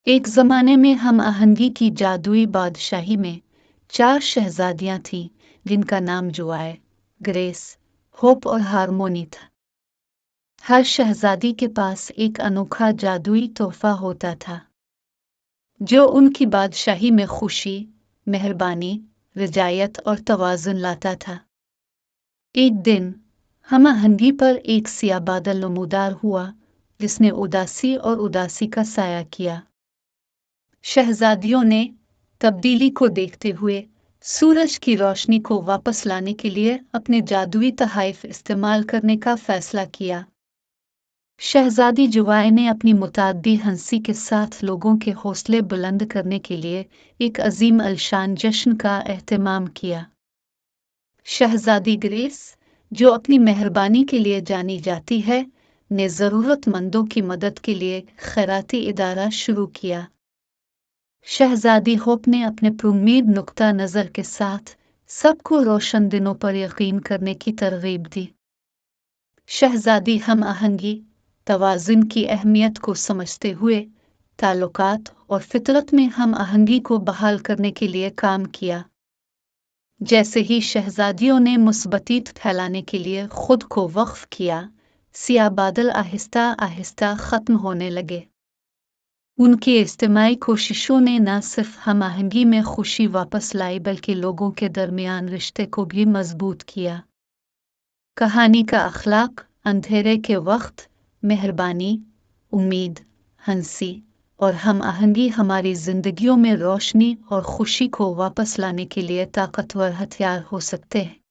एक ज़माने में हम आहंगी की जादुई बादशाही में 4 शहजादियां थीं जिनका नाम जुआय, ग्रेस, होप और हारमोनी था। हर शहजादी के पास एक अनोखा जादुई तोहफा होता था जो उनकी बादशाही में खुशी, मेहरबानी, रजायत और तवाज़ुन लाता था। एक दिन हम आहंगी पर एक सिया बादल नमूदार हुआ जिसने उदासी और उदासी का साया किया। शहजादियों ने तब्दीली को देखते हुए सूरज की रोशनी को वापस लाने के लिए अपने जादुई तहाइफ इस्तेमाल करने का फैसला किया। शहजादी जुवाय ने अपनी मुताद्दी हंसी के साथ लोगों के हौसले बुलंद करने के लिए एक अजीम अलशान जश्न का एहतमाम किया। शहजादी ग्रेस, जो अपनी मेहरबानी के लिए जानी जाती है, ने ज़रूरतमंदों की मदद के लिए खैराती इदारा शुरू किया। शहजादी होप ने अपने पुरउम्मीद नुक्ता नज़र के साथ सबको रोशन दिनों पर यकीन करने की तरगीब दी। शहजादी हम आहंगी तवाज़ुन की अहमियत को समझते हुए ताल्लुकात और फितरत में हम आहंगी को बहाल करने के लिए काम किया। जैसे ही शहजादियों ने मुस्बतीत फैलाने के लिए खुद को वक्फ किया, सिया बादल आहिस्ता आहिस्ता ख़त्म होने लगे। उनकी इज्तिमाई कोशिशों ने न सिर्फ हम आहंगी में खुशी वापस लाई बल्कि लोगों के दरमियान रिश्ते को भी मजबूत किया। कहानी का अखलाक अंधेरे के वक्त मेहरबानी, उम्मीद, हंसी और हम आहंगी हमारी जिंदगियों में रोशनी और खुशी को वापस लाने के लिए ताकतवर हथियार हो सकते हैं।